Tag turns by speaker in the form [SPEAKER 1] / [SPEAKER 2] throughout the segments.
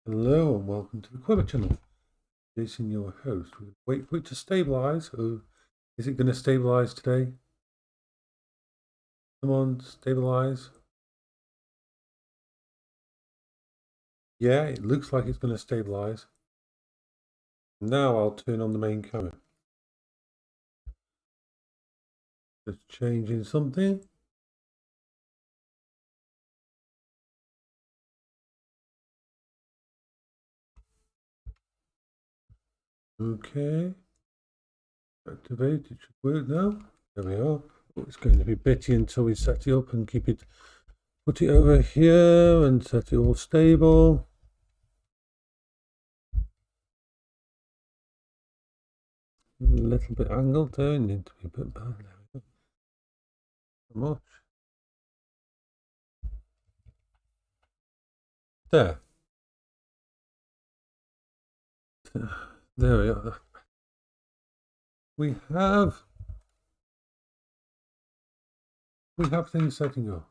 [SPEAKER 1] Hello and welcome to the Quiver channel. Jason, your host. We'll wait for it to stabilize. Oh, is it going to stabilize today? Come on, stabilize. Yeah, it looks like it's going to stabilize. Now I'll turn on the main camera. Just changing something. Okay. Activate. It should work now. There we are. Oh, it's going to be bitty until we set it up and keep it. Put it over here and set it all stable. A little bit angled there. Need to be a bit back. There we go. So much. There. There we are. We have things setting up.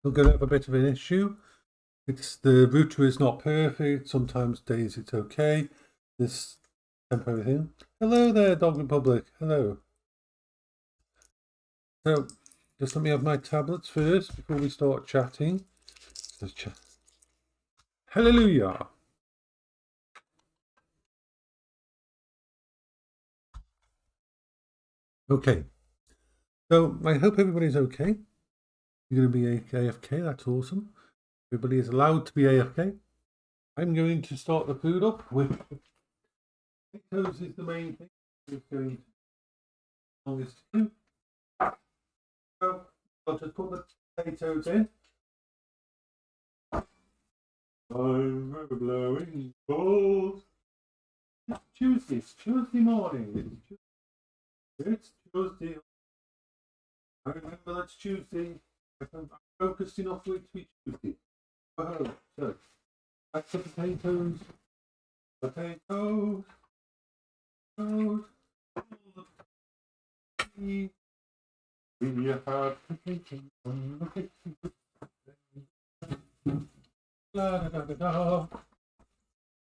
[SPEAKER 1] We're going to have a bit of an issue. The router is not perfect. Sometimes days it's okay. This temporary thing. Hello there, Dog Republic. Hello. So, just let me have my tablets first before we start chatting. Let's chat. Hallelujah. Okay. So, I hope everybody's okay. You're going to be AFK. That's awesome. Everybody is allowed to be AFK. I'm going to start the food up with potatoes is the main thing. It's going to longest to do. So I'll just put the potatoes in. I'm blowing balls. It's Tuesday. It's Tuesday morning. It's Tuesday. I remember that's Tuesday. I'm focused enough for it to be Tuesday. Oh, so that's the potatoes. Potatoes. We have potatoes. La da da da da.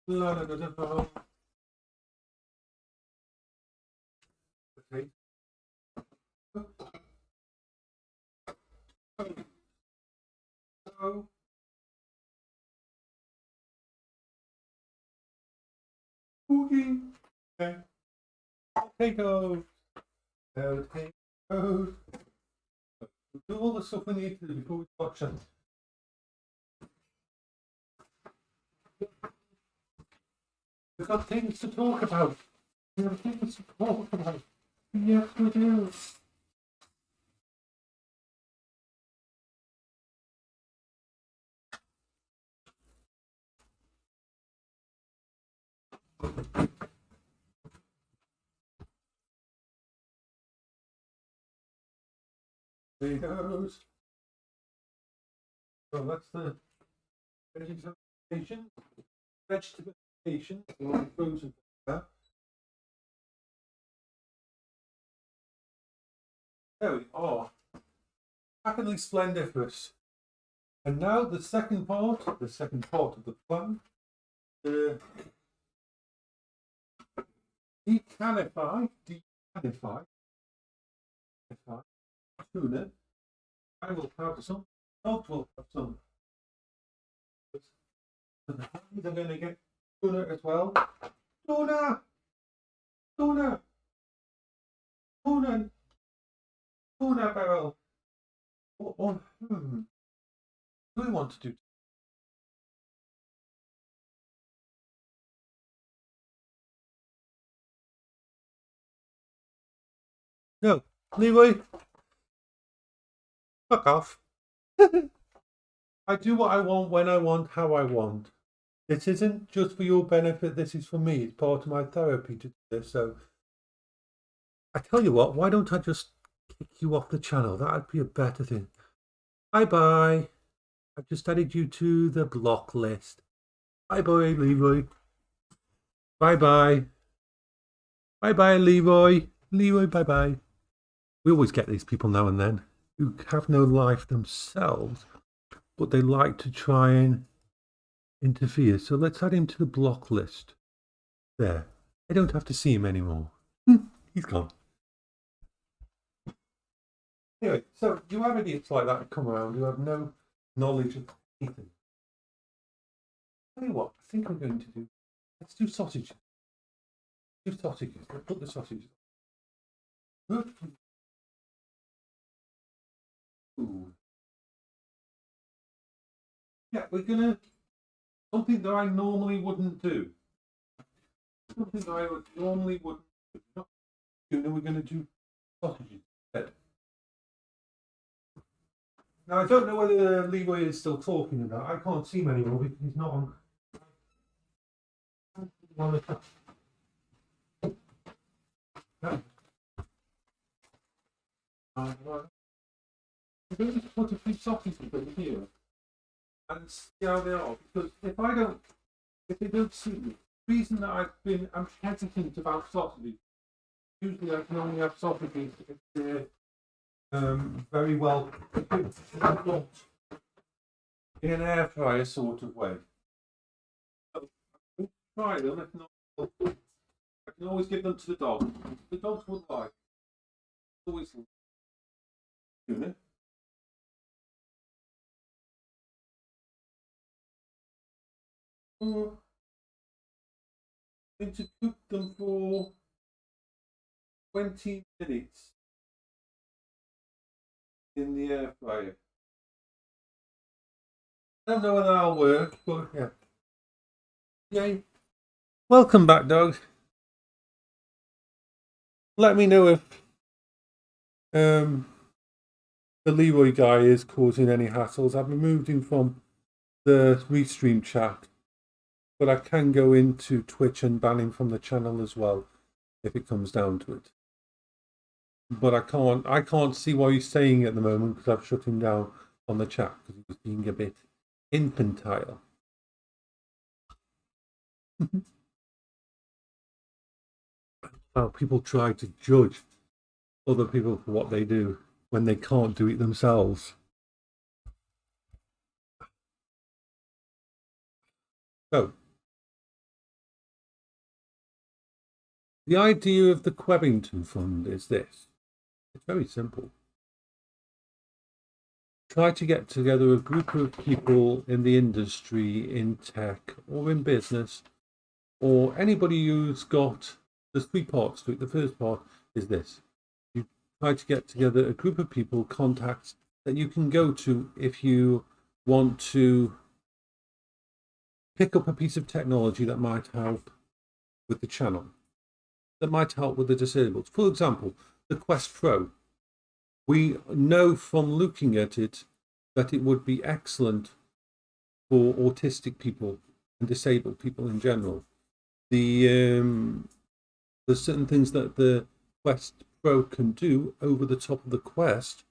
[SPEAKER 1] La da da da da. So, cooking. Okay. Potatoes. Potatoes. We'll do all the stuff we need to do before we watch it. We've got things to talk about. We have things to talk about. Yes, we do. Potatoes. So that's the vegetation. Vegetation. Frozen. There we are. Happily splendiferous. And now the second part of the plan. Decanify tuna. I will have some. Dog will have some. And the hands are going to get tuna as well. Tuna! Tuna barrel. What do we want to do? No, Leroy. Fuck off. I do what I want, when I want, how I want. This isn't just for your benefit, this is for me. It's part of my therapy to do this. So I tell you what, why don't I just kick you off the channel? That'd be a better thing. Bye-bye. I've just added you to the block list. Bye-bye, Leroy. Bye-bye. Bye-bye, Leroy. Leroy, bye-bye. We always get these people now and then who have no life themselves, but they like to try and interfere. So let's add him to the block list. There. I don't have to see him anymore. He's gone. Anyway, so you have idiots like that come around who have no knowledge of anything. Tell you what, I think I'm going to do. Let's do sausages. Do sausages. Let's put the sausages. Ooh. Yeah, we're gonna something that I normally wouldn't do. Something that I normally wouldn't do. We're gonna do sausages instead. Now I don't know whether Leroy is still talking or not. I can't see him anymore because he's not on. I'm going to put a few sausages in here and see how they are, because if they don't suit me, the reason that I'm hesitant about sausages. Usually I can only have sausages if they're very well cooked in an air fryer sort of way. So I can try them. If not, I can always give them to the dogs. The dogs would like. Always doing it. I need to cook them for 20 minutes in the air fryer. I don't know whether that'll work, but yeah. Yay. Welcome back, dog. Let me know if the Leroy guy is causing any hassles. I've removed him from the restream chat, but I can go into Twitch and ban him from the channel as well if it comes down to it. But I can't see what he's saying at the moment because I've shut him down on the chat because he was being a bit infantile. How people try to judge other people for what they do when they can't do it themselves. So, the idea of the Quevington Fund is this. It's very simple. Try to get together a group of people in the industry, in tech, or in business, or anybody who's got, there's 3 parts to it. The first part is this. You try to get together a group of people, contacts that you can go to if you want to pick up a piece of technology that might help with the channel, that might help with the disabled. For example, the Quest Pro. We know from looking at it that it would be excellent for autistic people and disabled people in general. There's certain things that the Quest Pro can do over the top of the Quest,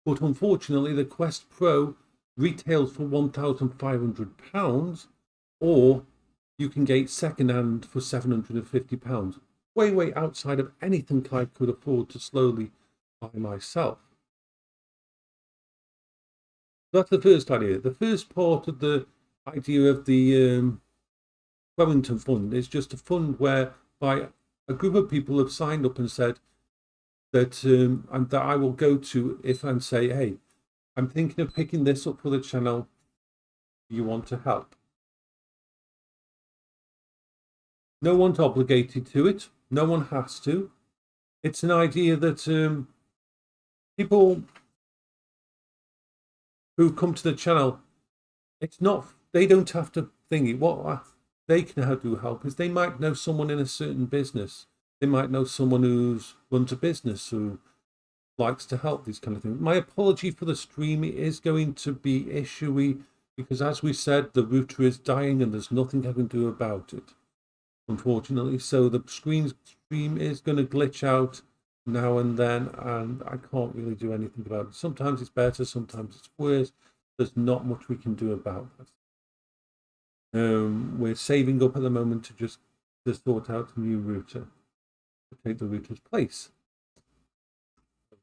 [SPEAKER 1] but unfortunately the Quest Pro retails for £1,500, or you can get second-hand for £750. Way outside of anything I could afford to slowly buy myself. That's the first idea. The first part of the idea of the Wellington Fund is just a fund whereby a group of people have signed up and said that and that I will go to if and say, hey, I'm thinking of picking this up for the channel. Do you want to help? No one's obligated to it. No one has to. It's an idea that people who come to the channel, it's not, they don't have to think it. What they can help is they might know someone in a certain business. They might know someone who's runs a business who likes to help, these kind of things. My apology for the stream is going to be issuey because, as we said, the router is dying and there's nothing I can do about it, unfortunately. So the stream is going to glitch out now and then, and I can't really do anything about it. Sometimes it's better, sometimes it's worse. There's not much we can do about that. We're saving up at the moment to just sort out a new router to take the router's place.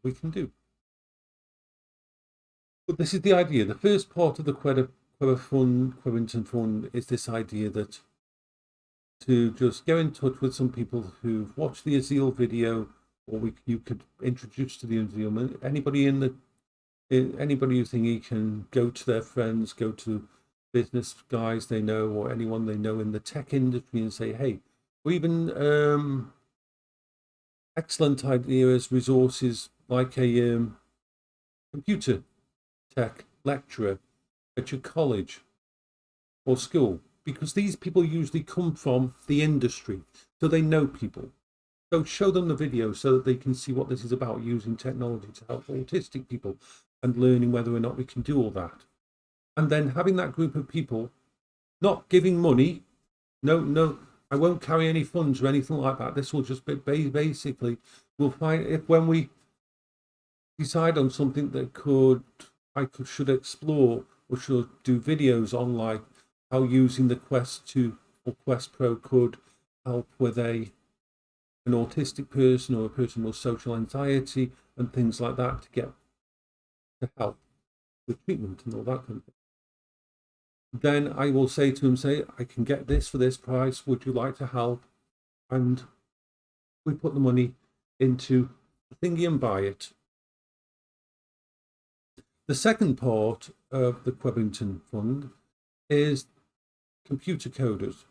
[SPEAKER 1] We can do. But this is the idea. The first part of the Quevington Fund is this idea that to just get in touch with some people who've watched the Azeal video, or you could introduce to the Azeal. Anybody anybody who think he can go to their friends, go to business guys they know, or anyone they know in the tech industry and say, hey, or even excellent ideas, resources like a computer tech lecturer at your college or school, because these people usually come from the industry, so they know people. So show them the video so that they can see what this is about, using technology to help autistic people and learning whether or not we can do all that. And then having that group of people, not giving money, no, I won't carry any funds or anything like that. This will just be basically, we'll find if when we decide on something that should explore or should do videos on, like how using the Quest 2 or Quest Pro could help with an autistic person or a person with social anxiety and things like that to help with treatment and all that kind of thing. Then I will say to him, I can get this for this price. Would you like to help? And we put the money into the thingy and buy it. The second part of the Quevington Fund is computer coders.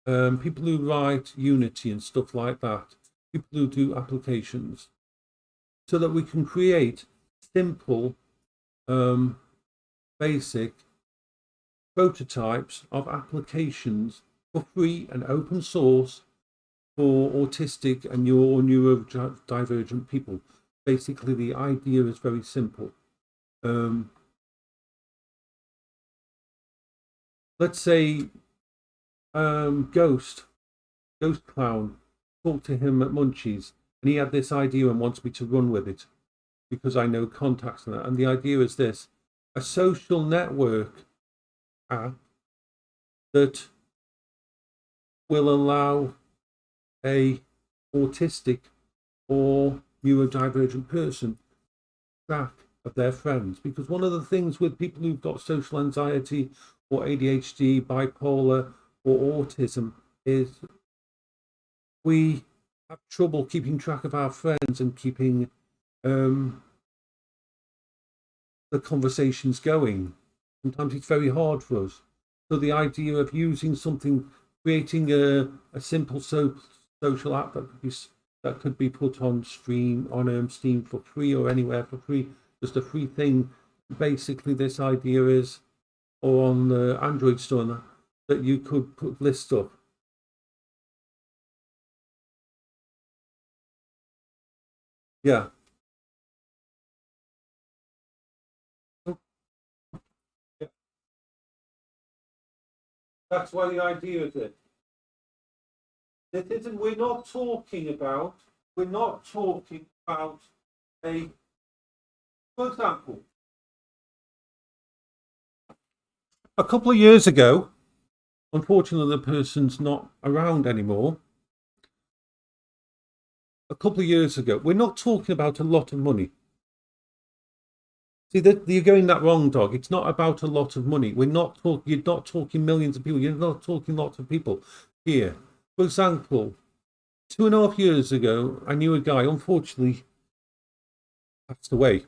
[SPEAKER 1] People who write Unity and stuff like that. People who do applications. So that we can create simple, basic prototypes of applications for free and open source for autistic and neurodivergent people. Basically, the idea is very simple. Let's say Ghost Clown, talked to him at Munchies, and he had this idea and wants me to run with it because I know contacts and that. And the idea is this: a social network app that will allow a autistic or neurodivergent person track of their friends. Because one of the things with people who've got social anxiety or ADHD, bipolar or autism is we have trouble keeping track of our friends and keeping the conversations going. Sometimes it's very hard for us. So the idea of using something, creating a simple social app that could be put on Steam for free or anywhere for free, just a free thing. Basically, this idea is, or on the Android store, that you could put list up. Yeah. That's why the idea is it. It isn't. We're not talking about a. For example, a couple of years ago, unfortunately, the person's not around anymore. A couple of years ago, we're not talking about a lot of money. See, you're going that wrong, dog. It's not about a lot of money. You're not talking millions of people. You're not talking lots of people here. For example, 2.5 years ago, I knew a guy, unfortunately, passed away.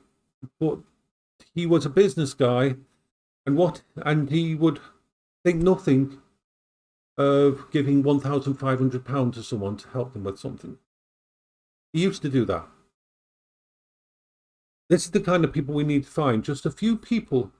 [SPEAKER 1] But he was a business guy, and he would think nothing of giving £1,500 to someone to help them with something. He used to do that. This is the kind of people we need to find. Just a few people.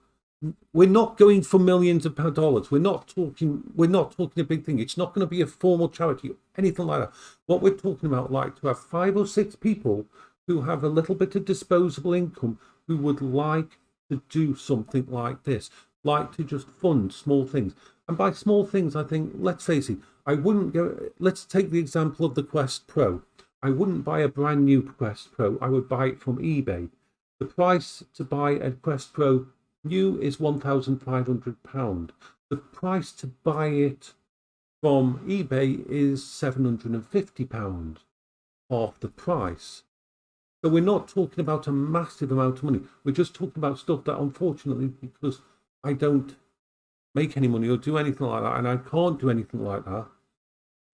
[SPEAKER 1] We're not going for millions of dollars. We're not talking a big thing. It's not going to be a formal charity or anything like that. What we're talking about, like to have 5 or 6 people who have a little bit of disposable income who would like to do something like this, like to just fund small things. And by small things, I think, let's face it, let's take the example of the Quest Pro. I wouldn't buy a brand new Quest Pro. I would buy it from eBay. The price to buy a Quest Pro new is £1,500. The price to buy it from eBay is £750, half the price. So we're not talking about a massive amount of money. We're just talking about stuff that, unfortunately, because I don't make any money or do anything like that, and I can't do anything like that,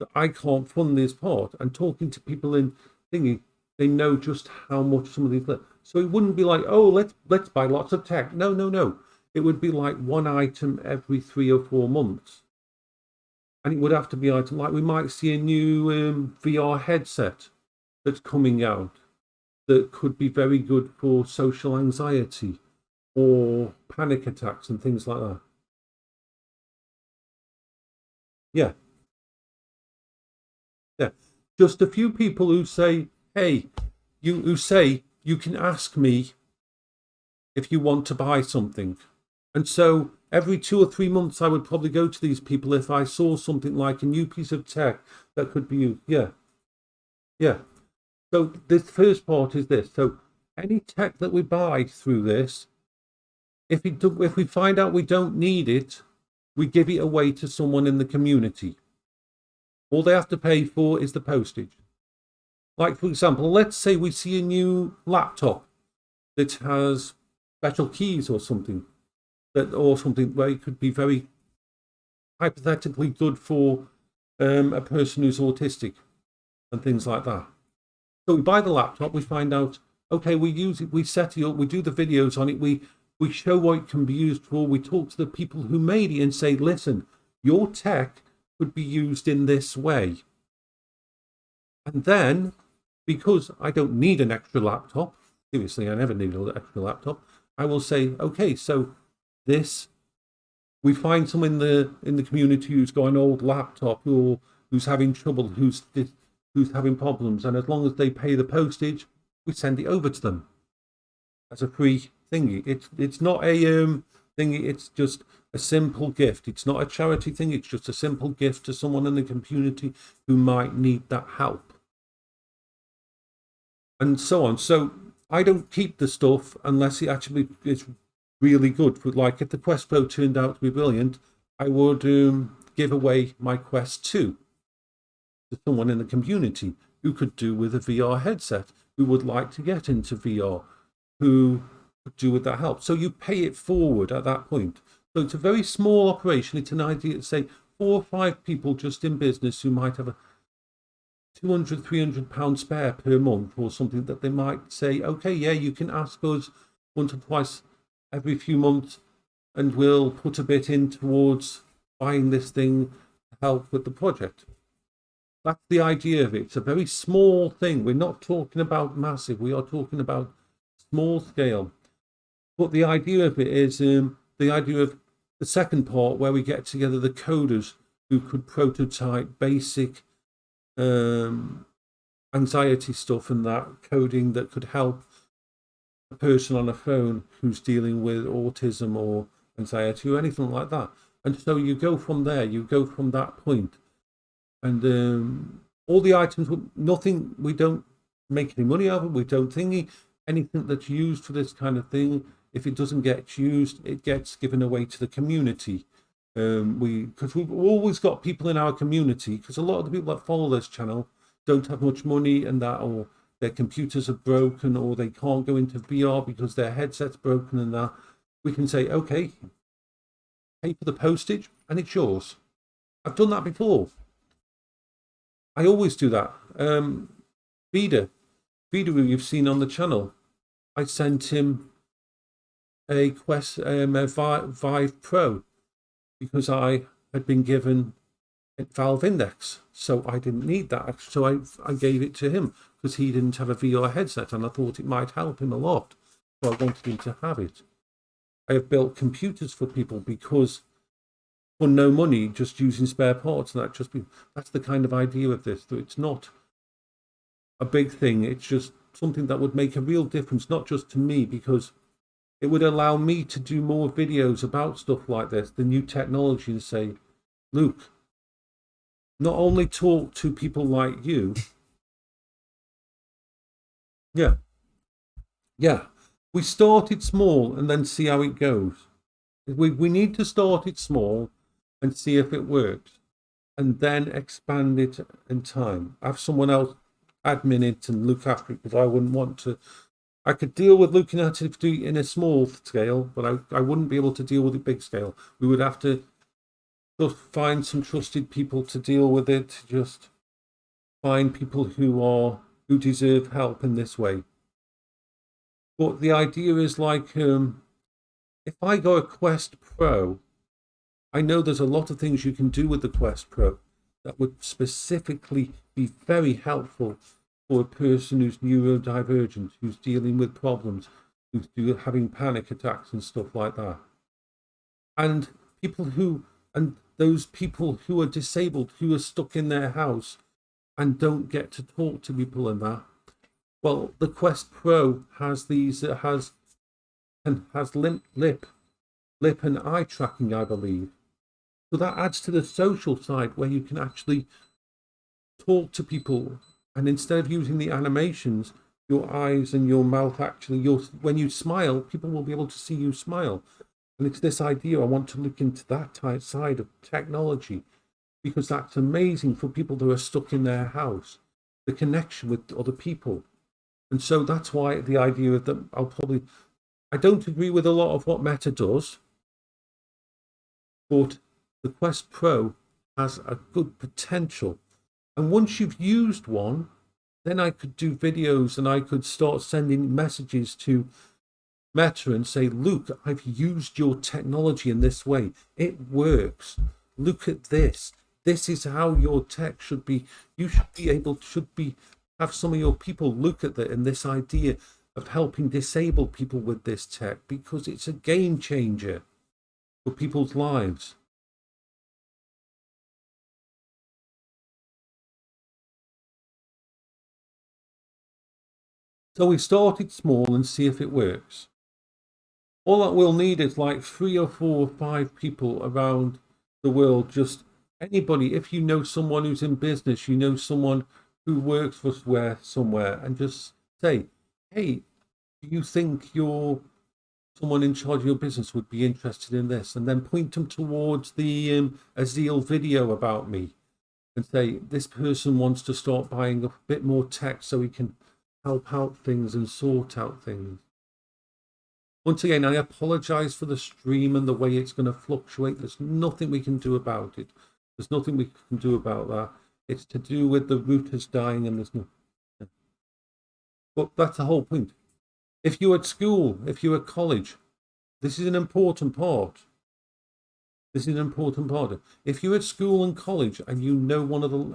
[SPEAKER 1] that I can't fund this part. And talking to people in thingy, they know just how much some of these. So it wouldn't be like, oh, let's buy lots of tech. No, no, no. It would be like one item every 3 or 4 months. And it would have to be item like we might see a new VR headset that's coming out that could be very good for social anxiety or panic attacks and things like that. Yeah. Yeah. Just a few people who say, hey, you can ask me if you want to buy something. And so every 2 or 3 months, I would probably go to these people if I saw something like a new piece of tech that could be used. Yeah. Yeah. So this first part is this. So any tech that we buy through this, if we find out we don't need it, we give it away to someone in the community. All they have to pay for is the postage. Like, for example, let's say we see a new laptop that has special keys or something, or something where it could be very hypothetically good for a person who's autistic and things like that. So we buy the laptop, we find out, okay, we use it, we set it up, we do the videos on it, we show what it can be used for, we talk to the people who made it and say, listen, your tech could be used in this way. And then, because I don't need an extra laptop, seriously, I never need an extra laptop, I will say, okay, so this, we find someone in the community who's got an old laptop or who's having trouble, who's having problems, and as long as they pay the postage, we send it over to them as a free thingy. It's not a thingy, it's just a simple gift. It's not a charity thing, it's just a simple gift to someone in the community who might need that help. And so on. So I don't keep the stuff unless it actually is really good. Like if the Quest Pro turned out to be brilliant, I would give away my Quest 2 to someone in the community who could do with a VR headset, who would like to get into VR, who could do with that help. So you pay it forward at that point. So it's a very small operation. It's an idea to say 4 or 5 people just in business who might have a £200, £300 spare per month or something, that they might say, okay, yeah, you can ask us once or twice every few months and we'll put a bit in towards buying this thing to help with the project. That's the idea of it. It's a very small thing. We're not talking about massive. We are talking about small scale. But the idea of it is the idea of the second part, where we get together the coders who could prototype basic anxiety stuff and that coding that could help a person on a phone who's dealing with autism or anxiety or anything like that. And so you go from there, you go from that point. And all the items, nothing, we don't make any money out of it, we don't thingy. Anything that's used for this kind of thing, if it doesn't get used, it gets given away to the community. Because we've always got people in our community, because a lot of the people that follow this channel don't have much money and that, or their computers are broken, or they can't go into VR because their headset's broken and that. We can say, okay, pay for the postage and it's yours. I've done that before. I always do that. Vida, who you've seen on the channel, I sent him a Quest, a Vive Pro, because I had been given a Valve Index, so I didn't need that. So I gave it to him because he didn't have a VR headset, and I thought it might help him a lot. So I wanted him to have it. I have built computers for people because for no money, just using spare parts, and that's the kind of idea of this. So it's not a big thing. It's just something that would make a real difference, not just to me, because it would allow me to do more videos about stuff like this, the new technology, and say, Luke, not only talk to people like you. Yeah. We started small and then see how it goes. We need to start it small and see if it works, and then expand it in time. Have someone else admin it and look after it, because I wouldn't want to. I could deal with looking at it in a small scale, but I wouldn't be able to deal with it big scale. We would have to just find some trusted people to deal with it, just find people who deserve help in this way. But the idea is like, if I go a Quest Pro, I know there's a lot of things you can do with the Quest Pro that would specifically be very helpful for a person who's neurodivergent, who's dealing with problems, who's having panic attacks and stuff like that. And those people who are disabled, who are stuck in their house and don't get to talk to people and that. Well, the Quest Pro has these, has lip and eye tracking, I believe. So that adds to the social side where you can actually talk to people, and instead of using the animations, your eyes and your mouth actually, when you smile, people will be able to see you smile. And it's this idea, I want to look into that side of technology, because that's amazing for people who are stuck in their house, the connection with other people. And so that's why the idea of that, I don't agree with a lot of what Meta does, but the Quest Pro has a good potential. And once you've used one, then I could do videos and I could start sending messages to Meta and say, look, I've used your technology in this way. It works. Look at this. This is how your tech should be. You should have some of your people look at that and this idea of helping disabled people with this tech, because it's a game changer for people's lives. So we started small and see if it works. All that we'll need is like 3 or 4 or 5 people around the world, just anybody. If you know someone who's in business, you know someone who works for somewhere, and just say, hey, do you think someone in charge of your business would be interested in this? And then point them towards the Azeal video about me and say, this person wants to start buying a bit more tech so he can help out things and sort out things. Once again, I apologize for the stream and the way it's going to fluctuate. There's nothing we can do about it. There's nothing we can do about that. It's to do with the routers dying, and there's no. But that's the whole point. If you're at school, if you're at college, this is an important part. This is an important part. If you're at school and college and you know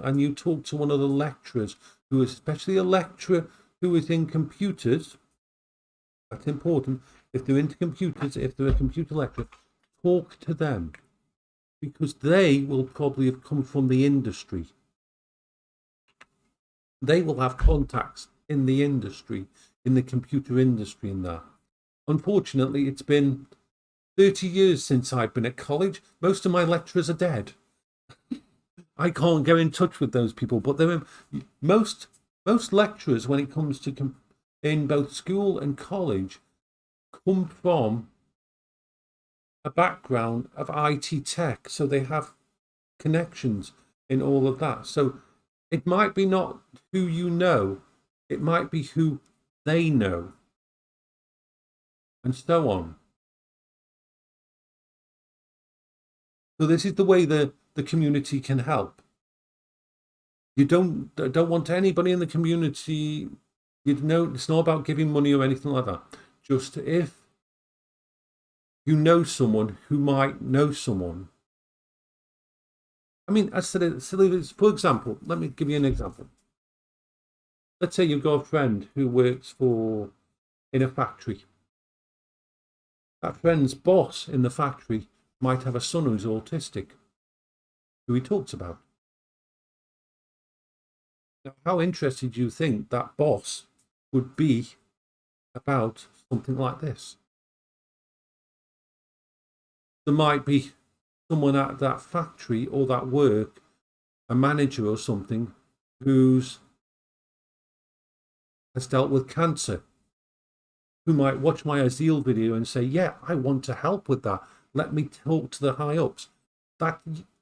[SPEAKER 1] and you talk to one of the lecturers, who is especially a lecturer who is in computers, that's important. If they're into computers, if they're a computer lecturer, talk to them, because they will probably have come from the industry. They will have contacts in the industry, in the computer industry, and that. Unfortunately, it's been 30 years since I've been at college. Most of my lecturers are dead. I can't get in touch with those people, but most lecturers, when it comes to in both school and college, come from a background of IT tech, so they have connections in all of that. So it might be not who you know, it might be who they know, and so on. So this is the way the community can help. You don't want anybody in the community, it's not about giving money or anything like that. Just if you know someone who might know someone. I mean, I said it, for example, let me give you an example. Let's say you've got a friend who works in a factory. That friend's boss in the factory might have a son who's autistic, who he talks about. Now, how interested do you think that boss would be about something like this? There might be someone at that factory or that work, a manager or something, has dealt with cancer, who might watch my Azeal video and say, yeah, I want to help with that. Let me talk to the high ups.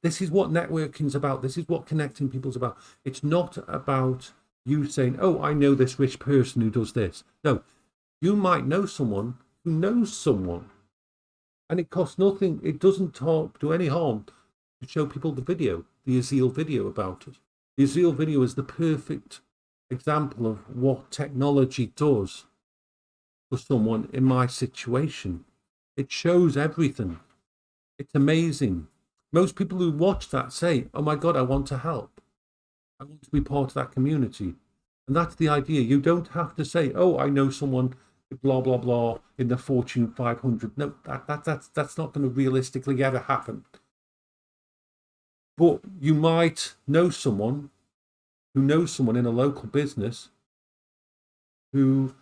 [SPEAKER 1] This is what networking is about. This is what connecting people's about. It's not about you saying, oh, I know this rich person who does this. No, you might know someone who knows someone. And it costs nothing. It doesn't do any harm to show people the video, the Azeal video about it. The Azeal video is the perfect example of what technology does for someone in my situation. It shows everything. It's amazing. Most people who watch that say, oh my God, I want to help. I want to be part of that community. And that's the idea. You don't have to say, oh, I know someone, blah, blah, blah, in the Fortune 500. No, that's not going to realistically ever happen. But you might know someone who knows someone in a local business who,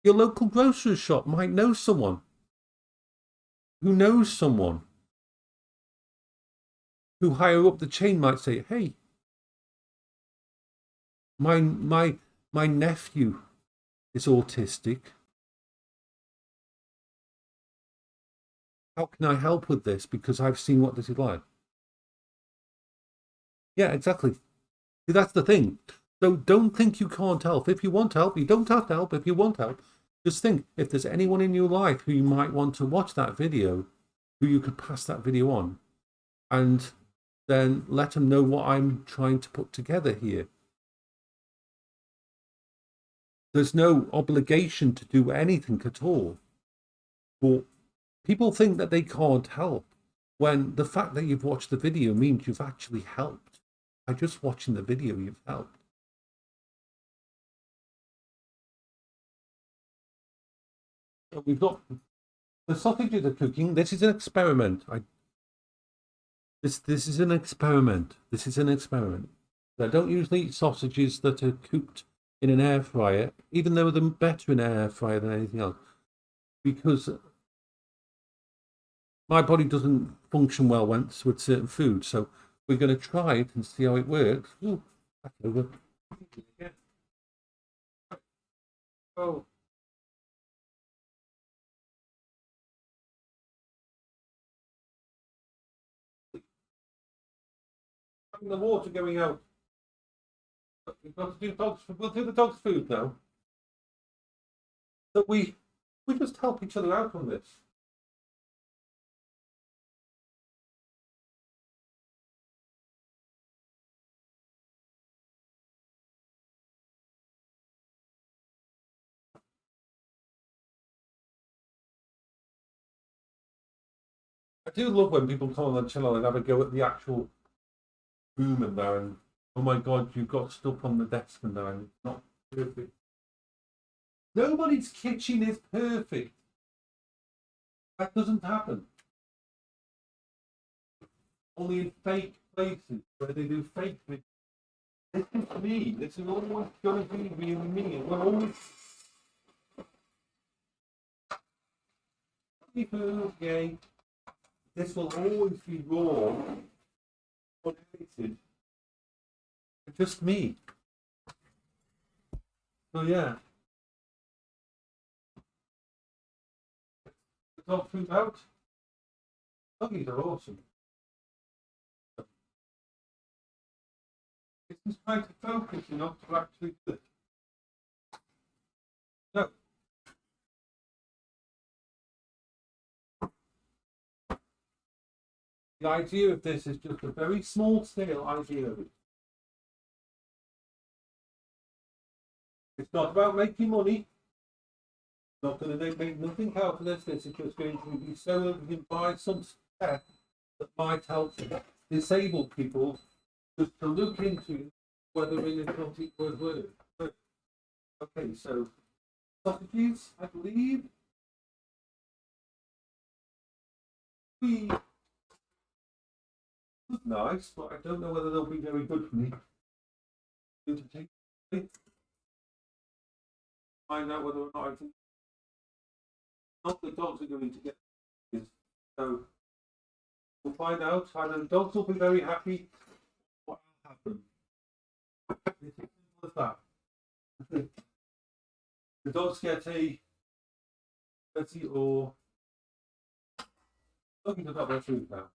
[SPEAKER 1] your local grocery shop might know someone who knows someone who higher up the chain might say, hey, my nephew is autistic. How can I help with this? Because I've seen what this is like. Yeah, exactly. See, that's the thing. So don't think you can't help. If you want help, you don't have to help. If you want help, just think if there's anyone in your life who you might want to watch that video, who you could pass that video on, and then let them know what I'm trying to put together here. There's no obligation to do anything at all. But people think that they can't help when the fact that you've watched the video means you've actually helped. By just watching the video, you've helped. So we've got the sausages are cooking. This is an experiment. This is an experiment. This is an experiment. I don't usually eat sausages that are cooked in an air fryer, even though they're better in an air fryer than anything else, because my body doesn't function well with certain food. So we're going to try it and see how it works. Ooh, that's over. Yeah. Oh. The water going out. We've got to do dogs. We'll do the dogs' food now. So we just help each other out on this. I do love when people come on the channel and have a go at the actual room in there, and oh my God, you've got stuff on the desk in there, and it's not perfect. Nobody's kitchen is perfect. That doesn't happen. Only in fake places where they do fake things. This is me. This is always going to be me. It will always. Yay. This will always be raw, unedited. Just me. So yeah. The dog food out. Doggies are awesome. It's just trying to focus enough to actually do it. No. The idea of this is just a very small scale idea of it. It's not about making money. It's not going to make nothing out of this. This is just going to be so that we can buy some tech that might help disabled people just to look into whether it is not equal word. Okay, so sausages, I believe. Nice, but I don't know whether they'll be very good for me. To take, find out whether or not I can. Not the dogs are going to get this, so we'll find out. Either the dogs will be very happy. What will happen? It's as simple as that. The dogs get a Betty or looking to their food now.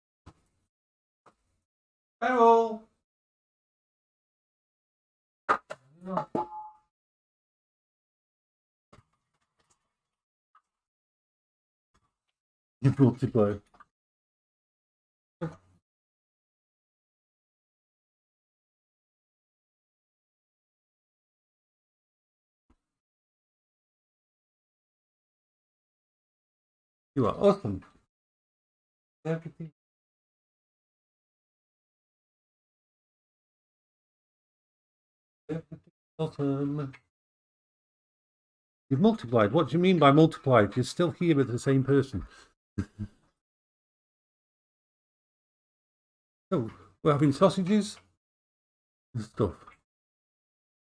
[SPEAKER 1] Carol! You multiply. You are awesome. Everything. Everything awesome. You've multiplied. What do you mean by multiplied? You're still here with the same person. Oh, we're having sausages and stuff.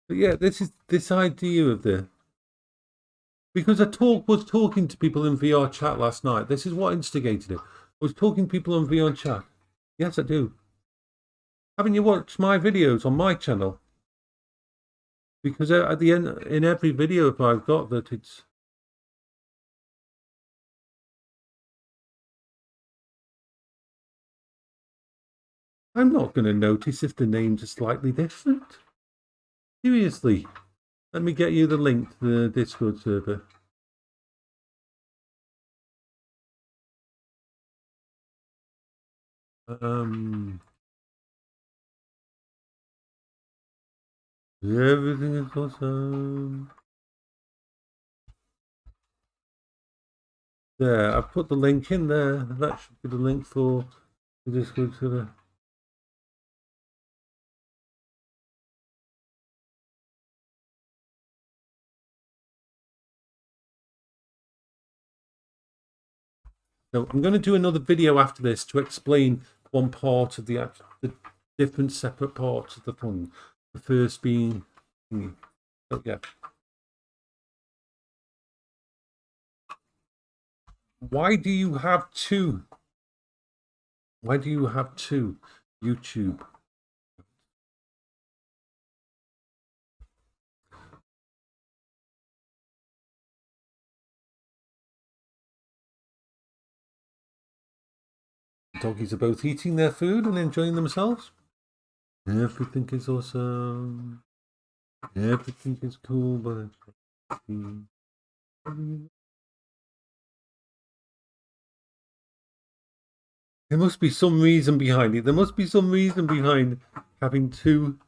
[SPEAKER 1] But yeah, this idea of because I was talking to people in VRchat last night. This is what instigated it. I was talking to people on VRchat. Yes, I do. Haven't you watched my videos on my channel? Because at the end, in every video, if I've got that, it's. I'm not going to notice if the names are slightly different. Seriously. Let me get you the link to the Discord server. Everything is awesome. There, I've put the link in there. That should be the link for the Discord server. So I'm going to do another video after this to explain one part of the different separate parts of the fund. The first being, oh yeah. Why do you have two? Why do you have two YouTube? Doggies are both eating their food and enjoying themselves. Everything is awesome. Everything is cool, but there must be some reason behind it. There must be some reason behind having two.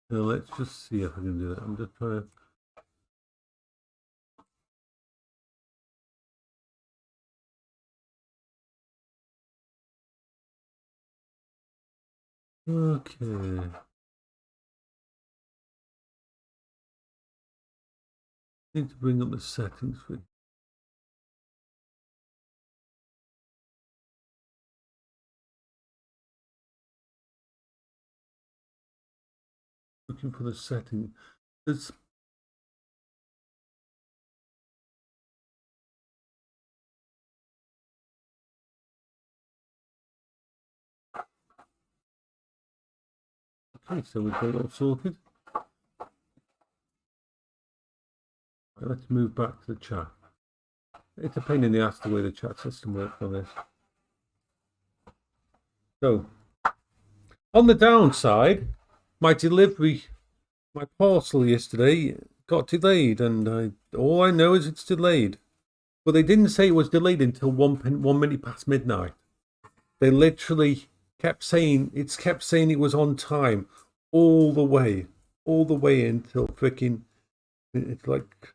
[SPEAKER 1] So let's just see if I can do that. I'm just trying to. Okay. Need to bring up the settings for you. Looking for the setting. There's okay, so we've got it all sorted. Right, let's move back to the chat. It's a pain in the ass the way the chat system works on this. So, on the downside, my delivery, my parcel yesterday got delayed, and all I know is it's delayed. But they didn't say it was delayed until 1 minute past midnight. They literally kept saying it was on time all the way until freaking. It's like.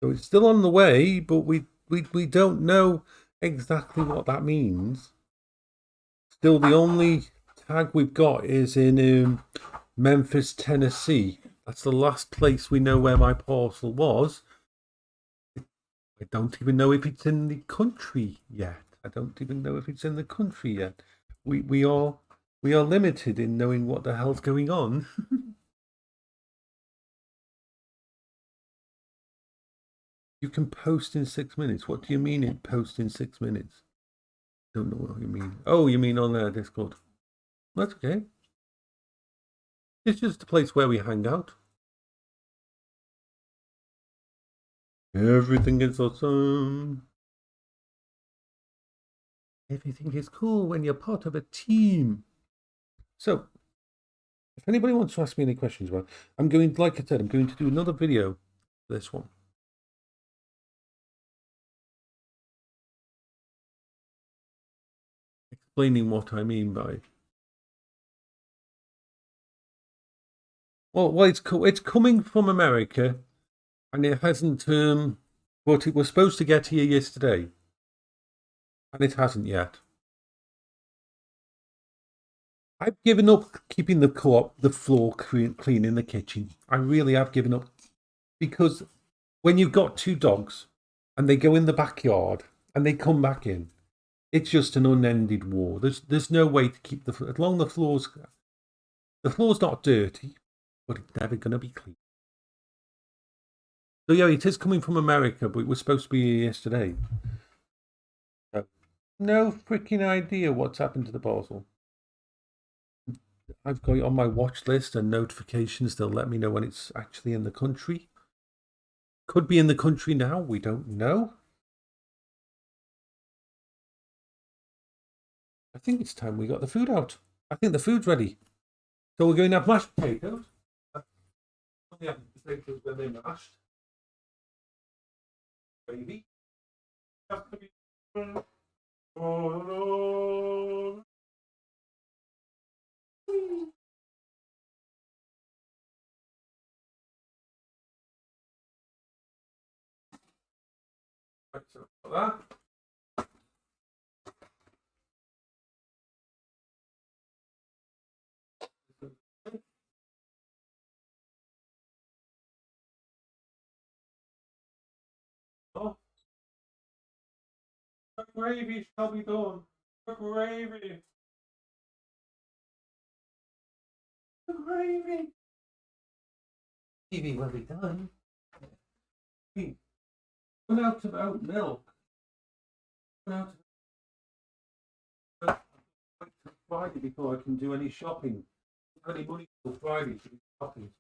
[SPEAKER 1] So it's still on the way, but we don't know exactly what that means. Still, the only tag we've got is in Memphis, Tennessee. That's the last place we know where my parcel was. I don't even know if it's in the country yet. We are We are limited in knowing what the hell's going on. You can post in 6 minutes. What do you mean it post in 6 minutes? Don't know what you mean. Oh, you mean on Discord. That's okay. It's just a place where we hang out. Everything is awesome. Everything is cool when you're part of a team. So, if anybody wants to ask me any questions about, like I said, I'm going to do another video for this one. Explaining what I mean by. Well, it's coming from America, and it hasn't. But it was supposed to get here yesterday, and it hasn't yet. I've given up keeping the floor clean in the kitchen. I really have given up, because when you've got two dogs and they go in the backyard and they come back in, it's just an unending war. There's no way to keep as long as the floor's not dirty, but it's never going to be clean. So yeah, it is coming from America, but it was supposed to be here yesterday. So, no freaking idea what's happened to the parcel. I've got it on my watch list and notifications. They'll let me know when it's actually in the country. Could be in the country now. We don't know. I think it's time we got the food out. I think the food's ready. So we're going to have mashed potatoes. Only have potatoes when they're mashed. Gravy. Right, so that. Oh, the gravy shall be done. The gravy. The gravy. Gravy will be done. Run out of oat milk. Run out of Friday before I can do any shopping. I don't have any money till Friday to do shopping.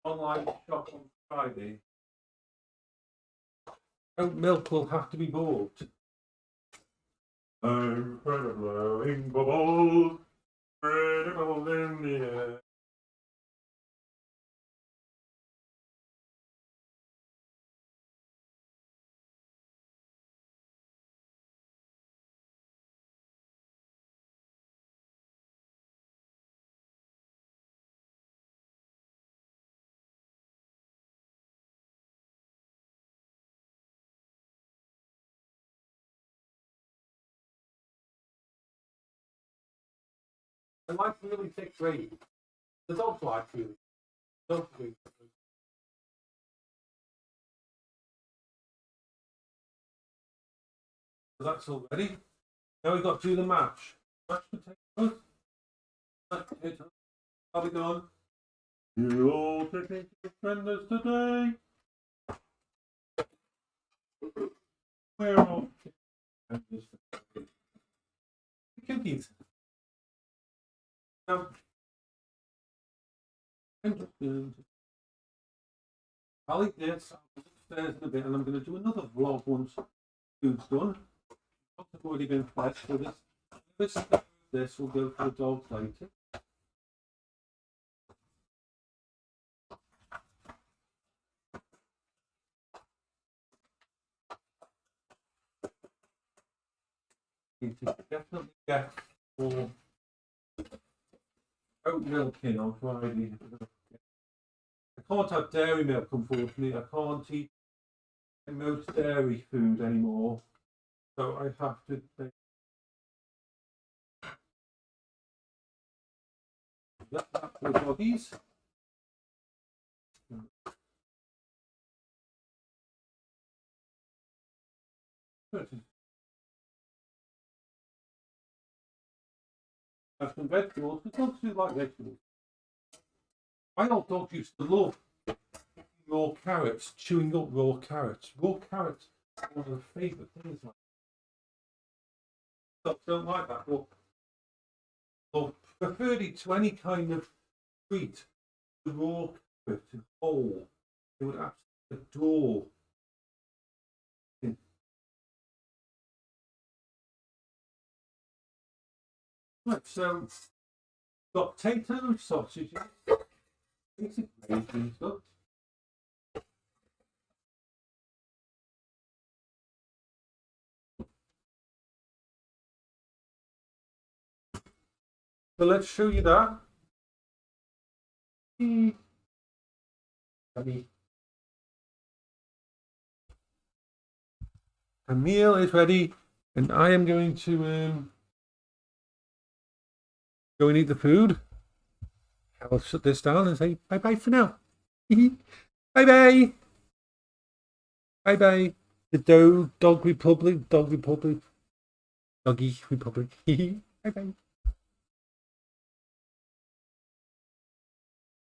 [SPEAKER 1] Online shop on Friday. Oat milk will have to be bought. Incredible bubbles, incredible in the air. I like really thick gravy. The dogs like really. Dogs do. So that's all ready. Now we've got to do the mash. Mashed potatoes. Mashed potatoes. How we done? You're all taking friendless today. We're all cookies. Now, I'm just going to. I'll eat this. I'll go upstairs in a bit, and I'm going to do another vlog once food's done. Dogs have already been fed, so this will go for the dogs later. Need to definitely get more oat milk in on Friday. I can't have dairy milk, unfortunately. I can't eat most dairy food anymore, so I have to make that for the doggies. have some vegetables. The dogs do like vegetables. My old dog used to love raw carrots, chewing up raw carrots. Raw carrots are one of the favourite things. Dogs don't like that, but preferred it to any kind of treat. The raw carrot whole, they would absolutely adore. Right, so got potato, sausages, basic gravy and stuff. So let's show you that. A meal is ready, and I am going to go and eat the food. I'll shut this down and say bye bye for now. Bye bye. Bye bye. The Doggy Republic. Doggy Republic. Bye bye.